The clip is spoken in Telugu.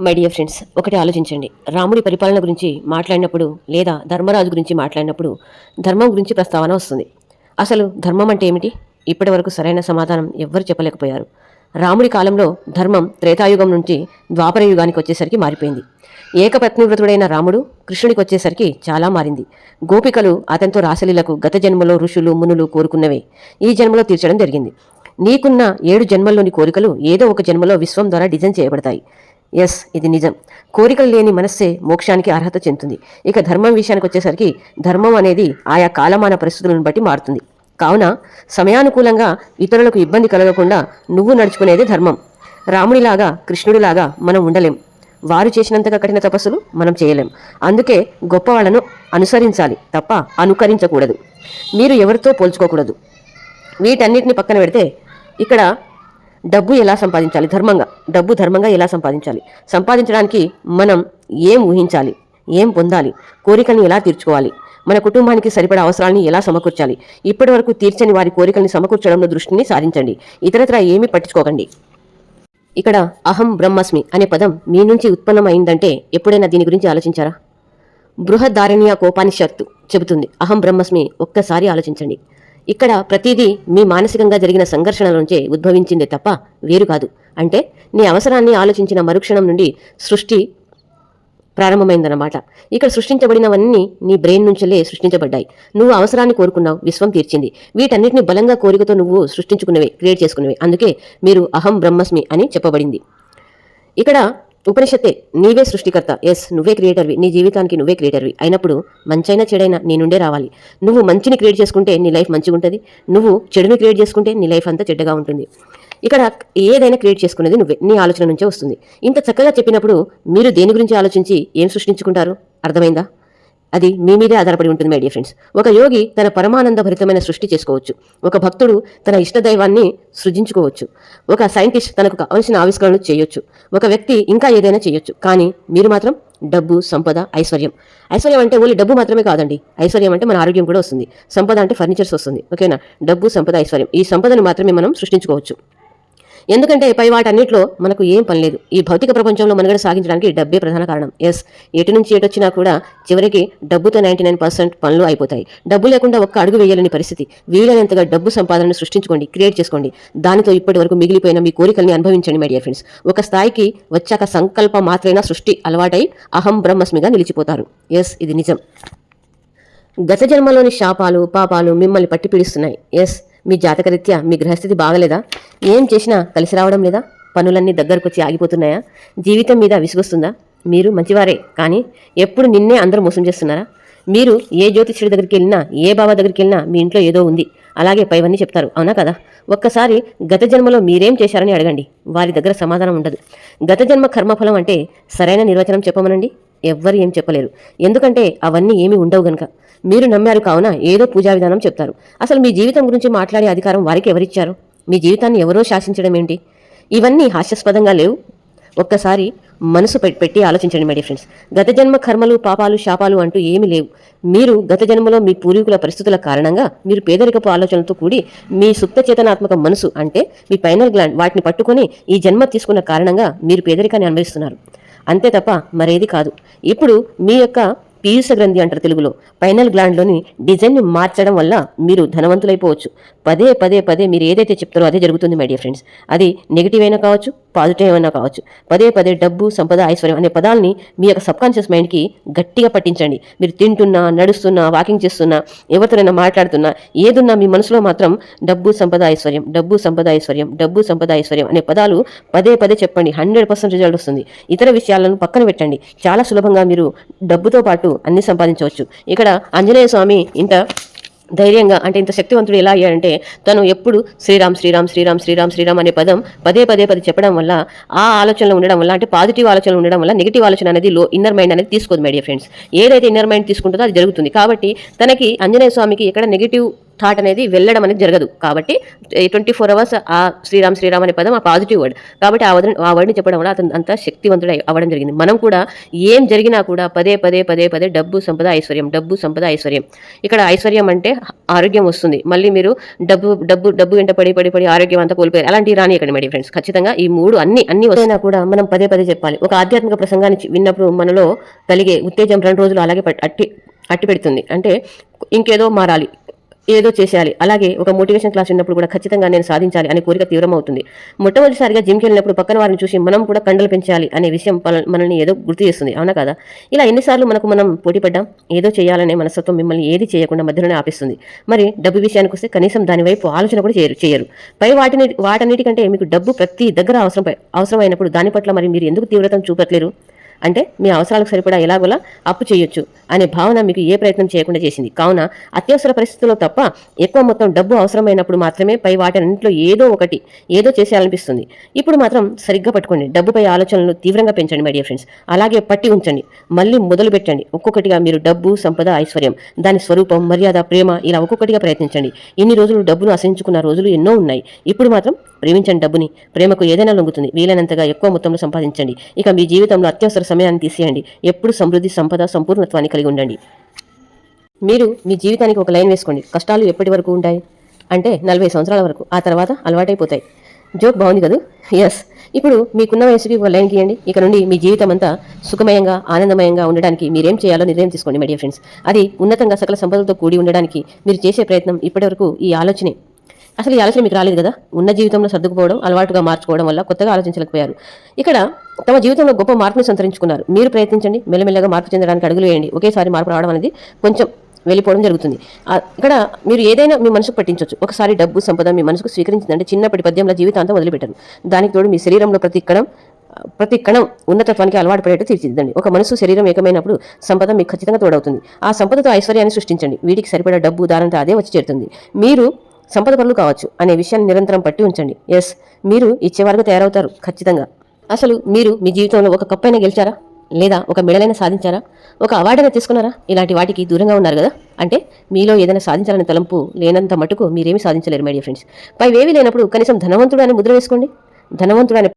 మై డియర్ ఫ్రెండ్స్, ఒకటి ఆలోచించండి. రాముడి పరిపాలన గురించి మాట్లాడినప్పుడు లేదా ధర్మరాజు గురించి మాట్లాడినప్పుడు ధర్మం గురించి ప్రస్తావన వస్తుంది. అసలు ధర్మం అంటే ఏమిటి? ఇప్పటి వరకు సరైన సమాధానం ఎవ్వరు చెప్పలేకపోయారు. రాముడి కాలంలో ధర్మం త్రేతాయుగం నుంచి ద్వాపర యుగానికి వచ్చేసరికి మారిపోయింది. ఏకపత్నివ్రతుడైన రాముడు కృష్ణుడికి వచ్చేసరికి చాలా మారింది. గోపికలు అతనితో రాసలీలకు గత జన్మలో ఋషులు మునులు కోరుకున్నవే ఈ జన్మలో తీర్చడం జరిగింది. నీకున్న 7 జన్మల్లోని కోరికలు ఏదో ఒక జన్మలో విశ్వం ద్వారా డిజైన్ చేయబడతాయి. ఎస్, ఇది నిజం. కోరికలు లేని మనస్సే మోక్షానికి అర్హత చెందుతుంది. ఇక ధర్మం విషయానికి వచ్చేసరికి ధర్మం అనేది ఆయా కాలమాన పరిస్థితులను బట్టి మారుతుంది. కావున సమయానుకూలంగా ఇతరులకు ఇబ్బంది కలగకుండా నువ్వు నడుచుకునేది ధర్మం. రాముడిలాగా కృష్ణుడిలాగా మనం ఉండలేం. వారు చేసినంతగా కఠిన తపస్సులు మనం చేయలేం. అందుకే గొప్పవాళ్లను అనుసరించాలి తప్ప అనుకరించకూడదు. మీరు ఎవరితో పోల్చుకోకూడదు. వీటన్నిటిని పక్కన పెడితే ఇక్కడ డబ్బు ఎలా సంపాదించాలి? డబ్బు ధర్మంగా ఎలా సంపాదించాలి? సంపాదించడానికి మనం ఏం ఊహించాలి? ఏం పొందాలి? కోరికల్ని ఎలా తీర్చుకోవాలి? మన కుటుంబానికి సరిపడా అవసరాలని ఎలా సమకూర్చాలి? ఇప్పటి వరకు తీర్చని వారి కోరికల్ని సమకూర్చడంలో దృష్టిని సారించండి. ఇతరత్రా ఏమీ పట్టించుకోకండి. ఇక్కడ అహం బ్రహ్మస్మి అనే పదం మీ నుంచి ఉత్పన్నమైందంటే ఎప్పుడైనా దీని గురించి ఆలోచించారా? బృహదారణ్య కోపానిషత్తు చెబుతుంది అహం బ్రహ్మస్మి. ఒక్కసారి ఆలోచించండి. ఇక్కడ ప్రతిదీ మీ మానసికంగా జరిగిన సంఘర్షణల నుంచే ఉద్భవించిందే తప్ప వేరు కాదు. అంటే నీ అవసరాన్ని ఆలోచించిన మరుక్షణం నుండి సృష్టి ప్రారంభమైందన్నమాట. ఇక్కడ సృష్టించబడినవన్నీ నీ బ్రెయిన్ నుంచెలే సృష్టించబడ్డాయి. నువ్వు అవసరాన్ని కోరుకున్నావు, విశ్వం తీర్చింది. వీటన్నిటిని బలంగా కోరికతో నువ్వు సృష్టించుకున్నవే, క్రియేట్ చేసుకున్నవే. అందుకే మీరు అహం బ్రహ్మస్మి అని చెప్పబడింది. ఇక్కడ ఉపనిషత్తే నీవే సృష్టికర్త. ఎస్, నువ్వే క్రియేటర్వి. నీ జీవితానికి నువ్వే క్రియేటర్వి అయినప్పుడు మంచైనా చెడైనా నీ నుండే రావాలి. నువ్వు మంచిని క్రియేట్ చేసుకుంటే నీ లైఫ్ మంచిగా ఉంటుంది. నువ్వు చెడుని క్రియేట్ చేసుకుంటే నీ లైఫ్ అంతా చెడ్డగా ఉంటుంది. ఇక్కడ ఏదైనా క్రియేట్ చేసుకునేది నువ్వే, నీ ఆలోచన నుంచే వస్తుంది. ఇంత చక్కగా చెప్పినప్పుడు మీరు దేని గురించి ఆలోచించి ఏం సృష్టించుకుంటారు? అర్థమైందా? అది మీ మీదే ఆధారపడి ఉంటుంది మై డియర్ ఫ్రెండ్స్. ఒక యోగి తన పరమానంద భరితమైన సృష్టి చేసుకోవచ్చు. ఒక భక్తుడు తన ఇష్టదైవాన్ని సృజించుకోవచ్చు. ఒక సైంటిస్ట్ తనకు కావలసిన ఆవిష్కరణలు చేయొచ్చు. ఒక వ్యక్తి ఇంకా ఏదైనా చేయొచ్చు. కానీ మీరు మాత్రం డబ్బు, సంపద, ఐశ్వర్యం. ఐశ్వర్యం అంటే ఓన్లీ డబ్బు మాత్రమే కాదండి. ఐశ్వర్యం అంటే మన ఆరోగ్యం కూడా వస్తుంది. సంపద అంటే ఫర్నిచర్స్ వస్తుంది. ఓకేనా? డబ్బు, సంపద, ఐశ్వర్యం, ఈ సంపదను మాత్రమే మనం సృష్టించుకోవచ్చు. ఎందుకంటే పై వాటన్నిటిలో మనకు ఏం పని లేదు. ఈ భౌతిక ప్రపంచంలో మనుగడ సాగించడానికి డబ్బే ప్రధాన కారణం. ఎస్, ఎటు నుంచి ఎటొచ్చినా కూడా చివరికి డబ్బుతో 99% పనులు అయిపోతాయి. డబ్బు లేకుండా ఒక్క అడుగు వేయలేని పరిస్థితి. వీలైనంతగా డబ్బు సంపాదనను సృష్టించుకోండి, క్రియేట్ చేసుకోండి. దానితో ఇప్పటి వరకు మిగిలిపోయిన మీ కోరికల్ని అనుభవించండి మై డియర్ ఫ్రెండ్స్. ఒక స్థాయికి వచ్చాక సంకల్ప మాత్రైనా సృష్టి అలవాటై అహం బ్రహ్మస్మిగా నిలిచిపోతారు. ఎస్, ఇది నిజం. గత జన్మలోని శాపాలు, పాపాలు మిమ్మల్ని పట్టి పీడిస్తున్నాయి. ఎస్, మీ జాతకరీత్యా మీ గ్రహస్థితి బాగలేదా? ఏం చేసినా కలిసి రావడం లేదా? పనులన్నీ దగ్గరకొచ్చి ఆగిపోతున్నాయా? జీవితం మీద విసుగొస్తుందా? మీరు మంచివారే, కానీ ఎప్పుడు నిన్నే అందరూ మోసం చేస్తున్నారా? మీరు ఏ జ్యోతిష్యుడి దగ్గరికి వెళ్ళినా, ఏ బాబా దగ్గరికి వెళ్ళినా మీ ఇంట్లో ఏదో ఉంది, అలాగే పైవన్నీ చెప్తారు. అవునా కదా? ఒక్కసారి గత జన్మలో మీరేం చేశారని అడగండి. వారి దగ్గర సమాధానం ఉండదు. గత జన్మ కర్మఫలం అంటే సరైన నిర్వచనం చెప్పమనండి. ఎవ్వరు ఏం చెప్పలేరు. ఎందుకంటే అవన్నీ ఏమీ ఉండవు గనక. మీరు నమ్మారు కావున ఏదో పూజా విధానం చెప్తారు. అసలు మీ జీవితం గురించి మాట్లాడే అధికారం వారికి ఎవరిచ్చారు? మీ జీవితాన్ని ఎవరో శాసించడం ఏంటి? ఇవన్నీ హాస్యాస్పదంగా లేవు? ఒక్కసారి మనసు పెట్టి ఆలోచించండి మై డియర్ ఫ్రెండ్స్. గత జన్మ కర్మలు, పాపాలు, శాపాలు అంటూ ఏమీ లేవు. మీరు గత జన్మలో మీ పూర్వీకుల పరిస్థితుల కారణంగా మీరు పేదరికపు ఆలోచనలతో కూడి మీ సుప్త చేతనాత్మక మనసు అంటే మీ పైనల్ గ్లాండ్ వాటిని పట్టుకొని ఈ జన్మ తీసుకున్న కారణంగా మీరు పేదరికాన్ని అనుభవిస్తున్నారు. అంతే తప్ప మరేది కాదు. ఇప్పుడు మీ యొక్క పీయూష గ్రంథి అంటారు తెలుగులో, పైనల్ గ్లాండ్లోని డిజైన్ని మార్చడం వల్ల మీరు ధనవంతులైపోవచ్చు. పదే పదే పదే మీరు ఏదైతే చెప్తారో అదే జరుగుతుంది మై డియర్ ఫ్రెండ్స్. అది నెగిటివ్ అయినా కావచ్చు, పాజిటివ్ అయినా కావచ్చు. పదే పదే డబ్బు, సంపద, ఐశ్వర్యం అనే పదాలని మీ యొక్క సబ్కాన్షియస్ మైండ్కి గట్టిగా పట్టించండి. మీరు తింటున్నా, నడుస్తున్నా, వాకింగ్ చేస్తున్నా, ఎవరితోనైనా మాట్లాడుతున్నా, ఏదున్నా మీ మనసులో మాత్రం డబ్బు, సంపద, ఐశ్వర్యం, డబ్బు, సంపద, ఐశ్వర్యం, డబ్బు, సంపద, ఐశ్వర్యం అనే పదాలు పదే పదే చెప్పండి. 100% రిజల్ట్ వస్తుంది. ఇతర విషయాలను పక్కన పెట్టండి. చాలా సులభంగా మీరు డబ్బుతో పాటు అన్ని సంపాదించవచ్చు. ఇక్కడ ఆంజనేయ స్వామి ఇంత ధైర్యంగా అంటే ఇంత శక్తివంతుడు ఎలా అయ్యాడంటే తను ఎప్పుడు శ్రీరామ్ శ్రీరామ్ శ్రీరామ్ శ్రీరామ్ శ్రీరామ్ అనే పదం పదే పదే పదే చెప్పడం వల్ల, ఆ ఆలోచనలు ఉండడం వల్ల, అంటే పాజిటివ్ ఆలోచనలు ఉండడం వల్ల నెగిటివ్ ఆలోచన అనేది ఇన్నర్ మైండ్ అనేది తీసుకోదు మై డియర్ ఫ్రెండ్స్. ఏదైతే ఇన్నర్ మైండ్ తీసుకుంటుందో అది జరుగుతుంది. కాబట్టి తనకి ఆంజనేయ స్వామికి ఎక్కడ నెగిటివ్ థాట్ అనేది వెళ్ళడం అనేది జరగదు. కాబట్టి 24 అవర్స్ ఆ శ్రీరామ్ శ్రీరామ్ అనే పదం ఆ పాజిటివ్ వర్డ్. కాబట్టి ఆ వర్డ్‌ని చెప్పడం వల్ల అతను అంత శక్తివంతుడు అవ్వడం జరిగింది. మనం కూడా ఏం జరిగినా కూడా పదే డబ్బు, సంపద, ఐశ్వర్యం, డబ్బు, సంపద, ఐశ్వర్యం. ఇక్కడ ఐశ్వర్యం అంటే ఆరోగ్యం వస్తుంది. మళ్ళీ మీరు డబ్బు వెంట పడి ఆరోగ్యం అంతా కోల్పోయారు. అలాంటివి రానియకండి మై డియర్ ఫ్రెండ్స్. ఖచ్చితంగా ఈ 3 అన్ని వస్తున్నా కూడా మనం పదే చెప్పాలి. ఒక ఆధ్యాత్మిక ప్రసంగాన్ని విన్నప్పుడు మనలో కలిగే ఉత్తేజం 2 రోజులు అలాగే అట్టి పెడుతుంది. అంటే ఇంకేదో మారాలి, ఏదో చేసేయాలి. అలాగే ఒక మోటివేషన్ క్లాస్ విన్నప్పుడు కూడా ఖచ్చితంగా నేను సాధించాలి అనే కోరిక తీవ్రమవుతుంది. మొట్టమొదటిసారిగా జిమ్కి వెళ్ళినప్పుడు పక్కన వారిని చూసి మనం కూడా కండలు పెంచాలి అనే విషయం మనల్ని ఏదో గుర్తు చేస్తుంది. అవునా కదా? ఇలా ఎన్నిసార్లు మనం పోటీ పడ్డాం. ఏదో చేయాలనే మనస్తత్వం మిమ్మల్ని ఏది చేయకుండా మధ్యలోనే ఆపిస్తుంది. మరి డబ్బు విషయానికి వస్తే కనీసం దాని వైపు ఆలోచన కూడా చేయరు. పై వాటన్నిటికంటే మీకు డబ్బు ప్రతి దగ్గర అవసరమైనప్పుడు దాని పట్ల మరి మీరు ఎందుకు తీవ్రతను చూపట్లేరు? అంటే మీ అవసరాలకు సరిపడా ఎలాగోలా అప్పు చేయొచ్చు అనే భావన మీకు ఏ ప్రయత్నం చేయకుండా చేసింది. కావున అత్యవసర పరిస్థితుల్లో తప్ప ఎక్కువ మొత్తం డబ్బు అవసరమైనప్పుడు మాత్రమే పై వాటన్నింటిలో ఏదో చేసేయాలనిపిస్తుంది. ఇప్పుడు మాత్రం సరిగ్గా పట్టుకోండి. డబ్బుపై ఆలోచనలు తీవ్రంగా పెంచండి మై డియర్ ఫ్రెండ్స్. అలాగే పట్టి ఉంచండి. మళ్ళీ మొదలు పెట్టండి. ఒక్కొక్కటిగా మీరు డబ్బు, సంపద, ఐశ్వర్యం, దాని స్వరూపం, మర్యాద, ప్రేమ ఇలా ఒక్కొక్కటిగా ప్రయత్నించండి. ఇన్ని రోజులు డబ్బును అసహించుకున్న రోజులు ఎన్నో ఉన్నాయి. ఇప్పుడు మాత్రం ప్రేమించండి డబ్బుని. ప్రేమకు ఏదైనా లొంగుతుంది. వీలైనంతగా ఎక్కువ మొత్తంలో సంపాదించండి. ఇక మీ జీవితంలో అత్యవసర సమయాన్ని తీసేయండి. ఎప్పుడు సమృద్ధి, సంపద, సంపూర్ణత్వాన్ని కలిగి ఉండండి. మీరు మీ జీవితానికి ఒక లైన్ వేసుకోండి. కష్టాలు ఎప్పటి వరకు ఉంటాయి అంటే 40 సంవత్సరాల వరకు. ఆ తర్వాత అలవాటైపోతాయి. జోక్ బాగుంది కదా? ఎస్. ఇప్పుడు మీకున్న వయసుకి ఒక లైన్ గీయండి. ఇక నుండి మీ జీవితం అంతా సుఖమయంగా, ఆనందమయంగా ఉండడానికి మీరేం చేయాలో నిర్ణయం తీసుకోండి మై డియర్ ఫ్రెండ్స్. అది ఉన్నతంగా సకల సంపదలతో కూడి ఉండడానికి మీరు చేసే ప్రయత్నం ఇప్పటివరకు ఈ ఆలోచనే. అసలు ఈ ఆలోచన మీకు రాలేదు కదా? ఉన్న జీవితంలో సర్దుకుపోవడం, అలవాటుగా మార్చుకోవడం వల్ల కొత్తగా ఆలోచించలేకపోయారు. ఇక్కడ తమ జీవితంలో గొప్ప మార్పును సంతరించుకున్నారు. మీరు ప్రయత్నించండి. మెల్లమెల్లగా మార్పు చెందడానికి అడుగులు వేయండి. ఒకేసారి మార్పు రావడం అనేది కొంచెం వెళ్ళిపోవడం జరుగుతుంది. ఇక్కడ మీరు ఏదైనా మీ మనసుకు పట్టించవచ్చు. ఒకసారి డబ్బు, సంపద మీ మనసుకు స్వీకరించిందంటే చిన్నప్పటి పద్యంలో జీవితాంతం వదిలిపెట్టరు. దానికి తోడు మీ శరీరంలో ప్రతి కణం ఉన్నతత్వానికి అలవాటు పడేట్టు తీర్చిదిద్దండి. ఒక మనసు శరీరం ఏకమైనప్పుడు సంపద మీకు ఖచ్చితంగా తోడవుతుంది. ఆ సంపదతో ఐశ్వర్యాన్ని సృష్టించండి. వీటికి సరిపడా డబ్బు దానంతా అదే వచ్చి చేరుతుంది. మీరు సంపద పనులు కావచ్చు అనే విషయాన్ని నిరంతరం పట్టి ఉంచండి. ఎస్, మీరు ఇచ్చేవారుగా తయారవుతారు ఖచ్చితంగా. అసలు మీరు మీ జీవితంలో ఒక కప్పైనా గెలిచారా? లేదా ఒక మెడలైనా సాధించారా? ఒక అవార్డైనా తీసుకున్నారా? ఇలాంటి వాటికి దూరంగా ఉన్నారు కదా? అంటే మీలో ఏదైనా సాధించాలనే తలంపు లేనంత మటుకు మీరేమీ సాధించలేరు మై డియర్ ఫ్రెండ్స్. పైవేవీ లేనప్పుడు కనీసం ధనవంతుడు అని ముద్ర వేసుకోండి. ధనవంతుడు అనే